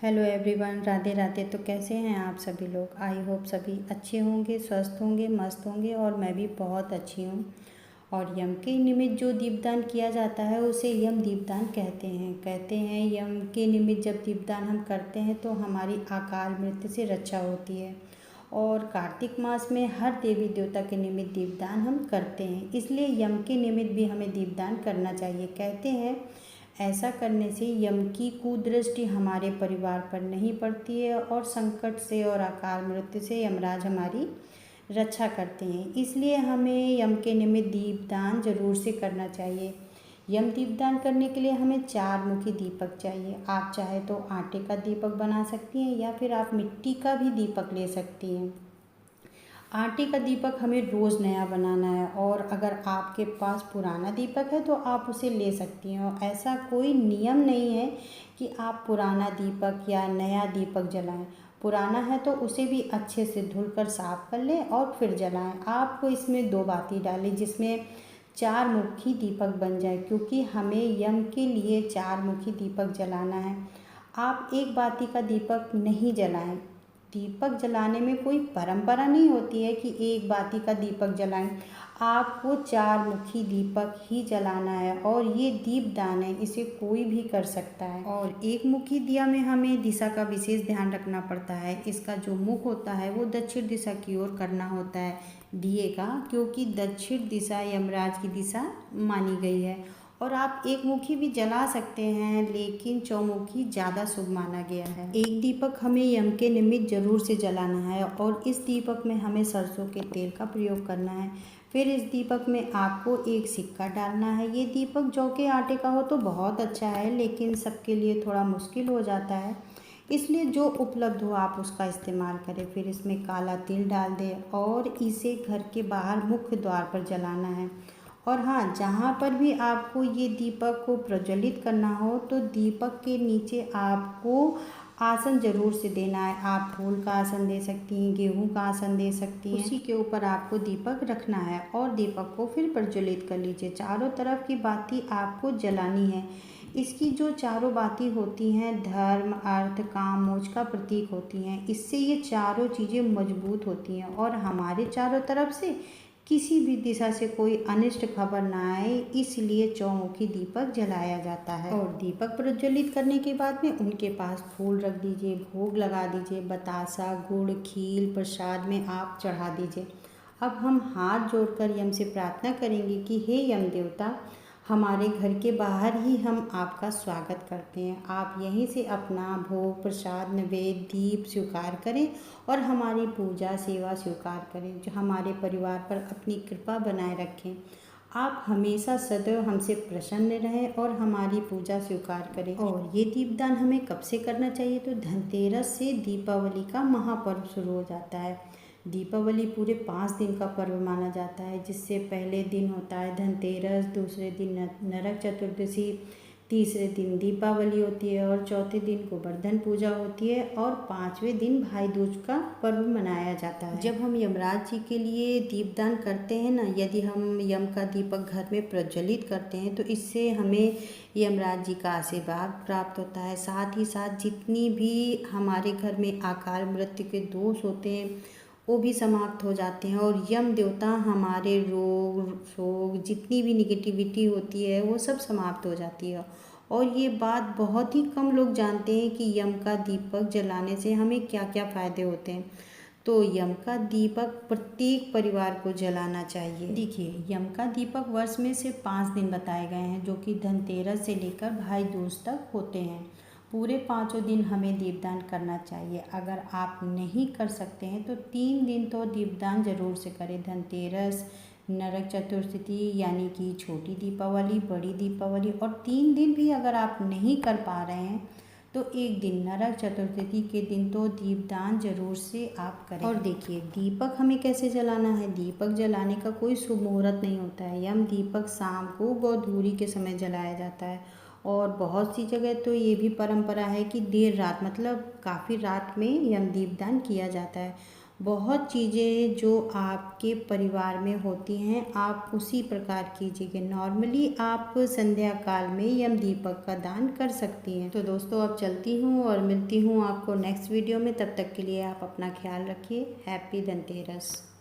Hello everyone, Radhe Radhe. तो कैसे हैं आप सभी लोग? आई होप सभी अच्छे होंगे, स्वस्थ होंगे, मस्त होंगे और मैं भी बहुत अच्छी हूँ। और यम के निमित्त जो दीपदान किया जाता है उसे यम दीपदान कहते हैं यम के निमित्त जब दीपदान हम करते हैं तो हमारी अकाल मृत्यु से रक्षा होती है। और कार्तिक मास में हर देवी देवता के निमित्त दीपदान हम करते हैं, इसलिए यम के निमित्त भी हमें दीपदान करना चाहिए। कहते हैं ऐसा करने से यम की कुदृष्टि हमारे परिवार पर नहीं पड़ती है और संकट से और अकाल मृत्यु से यमराज हमारी रक्षा करते हैं। इसलिए हमें यम के निमित्त दीपदान जरूर से करना चाहिए। यम दीपदान करने के लिए हमें 4 मुखी दीपक चाहिए। आप चाहे तो आटे का दीपक बना सकती हैं या फिर आप मिट्टी का भी दीपक ले सकती हैं। आटे का दीपक हमें रोज़ नया बनाना है और अगर आपके पास पुराना दीपक है तो आप उसे ले सकती हैं। और ऐसा कोई नियम नहीं है कि आप पुराना दीपक या नया दीपक जलाएं। पुराना है तो उसे भी अच्छे से धुलकर साफ कर लें और फिर जलाएं। आपको इसमें 2 बाती डालें जिसमें 4 मुखी दीपक बन जाए, क्योंकि हमें यम के लिए 4 मुखी दीपक जलाना है। आप एक बाती का दीपक नहीं जलाएं। दीपक जलाने में कोई परंपरा नहीं होती है कि एक बाती का दीपक जलाएं। आपको 4 मुखी दीपक ही जलाना है और ये दीपदान है, इसे कोई भी कर सकता है। और एक मुखी दिया में हमें दिशा का विशेष ध्यान रखना पड़ता है। इसका जो मुख होता है वो दक्षिण दिशा की ओर करना होता है दिए का, क्योंकि दक्षिण दिशा यमराज की दिशा मानी गई है। और आप एक मुखी भी जला सकते हैं, लेकिन चौमुखी ज़्यादा शुभ माना गया है। एक दीपक हमें यम के निमित्त जरूर से जलाना है और इस दीपक में हमें सरसों के तेल का प्रयोग करना है। फिर इस दीपक में आपको एक सिक्का डालना है। ये दीपक जौ के आटे का हो तो बहुत अच्छा है, लेकिन सबके लिए थोड़ा मुश्किल हो जाता है, इसलिए जो उपलब्ध हो आप उसका इस्तेमाल करें। फिर इसमें काला तिल डाल दें और इसे घर के बाहर मुख्य द्वार पर जलाना है। और हाँ, जहाँ पर भी आपको ये दीपक को प्रज्वलित करना हो तो दीपक के नीचे आपको आसन जरूर से देना है। आप फूल का आसन दे सकती हैं, गेहूं का आसन दे सकती हैं। उसी के ऊपर आपको दीपक रखना है और दीपक को फिर प्रज्वलित कर लीजिए। चारों तरफ की बाती आपको जलानी है। इसकी जो चारों बाती होती हैं धर्म, अर्थ, काम, मोक्ष का प्रतीक होती हैं। इससे ये चारों चीज़ें मजबूत होती हैं और हमारे चारों तरफ से किसी भी दिशा से कोई अनिष्ट खबर ना आए, इसलिए चौमुखी दीपक जलाया जाता है। और दीपक प्रज्वलित करने के बाद में उनके पास फूल रख दीजिए, भोग लगा दीजिए, बतासा, गुड़, खील प्रसाद में आप चढ़ा दीजिए। अब हम हाथ जोड़कर यम से प्रार्थना करेंगे कि हे यम देवता, हमारे घर के बाहर ही हम आपका स्वागत करते हैं। आप यहीं से अपना भोग, प्रसाद, नैवेद्य, दीप स्वीकार करें और हमारी पूजा सेवा स्वीकार करें। जो हमारे परिवार पर अपनी कृपा बनाए रखें। आप हमेशा सदैव हमसे प्रसन्न रहें और हमारी पूजा स्वीकार करें। और ये दीपदान हमें कब से करना चाहिए? तो धनतेरस से दीपावली का महापर्व शुरू हो जाता है। दीपावली पूरे 5 दिन का पर्व माना जाता है, जिससे पहले दिन होता है धनतेरस, दूसरे दिन नरक चतुर्दशी, तीसरे दिन दीपावली होती है और चौथे दिन गोवर्धन पूजा होती है और 5वें दिन भाई दूज का पर्व मनाया जाता है। जब हम यमराज जी के लिए दीपदान करते हैं ना, यदि हम यम का दीपक घर में प्रज्वलित करते हैं तो इससे हमें यमराज जी का आशीर्वाद प्राप्त होता है। साथ ही साथ जितनी भी हमारे घर में अकाल मृत्यु के दोष होते हैं वो भी समाप्त हो जाते हैं और यम देवता हमारे रोग शोक जितनी भी निगेटिविटी होती है वो सब समाप्त हो जाती है। और ये बात बहुत ही कम लोग जानते हैं कि यम का दीपक जलाने से हमें क्या क्या फ़ायदे होते हैं। तो यम का दीपक प्रत्येक परिवार को जलाना चाहिए। देखिए, यम का दीपक वर्ष में सिर्फ 5 दिन बताए गए हैं, जो कि धनतेरस से लेकर भाई दूज तक होते हैं। पूरे 5 दिन हमें दीपदान करना चाहिए। अगर आप नहीं कर सकते हैं तो 3 दिन तो दीपदान जरूर से करें। धनतेरस, नरक चतुर्थी यानी कि छोटी दीपावली, बड़ी दीपावली, और 3 दिन भी अगर आप नहीं कर पा रहे हैं तो एक दिन नरक चतुर्थी के दिन तो दीपदान जरूर से आप करें। और देखिए, दीपक हमें कैसे जलाना है। दीपक जलाने का कोई शुभ मुहूर्त नहीं होता है। यम दीपक शाम को गौधूली के समय जलाया जाता है और बहुत सी जगह तो ये भी परंपरा है कि देर रात, मतलब काफ़ी रात में यम दीपदान किया जाता है। बहुत चीज़ें जो आपके परिवार में होती हैं आप उसी प्रकार कीजिए। नॉर्मली आप संध्या काल में यम दीपक का दान कर सकती हैं। तो दोस्तों अब चलती हूँ और मिलती हूँ आपको नेक्स्ट वीडियो में। तब तक के लिए आप अपना ख्याल रखिए। हैप्पी धनतेरस।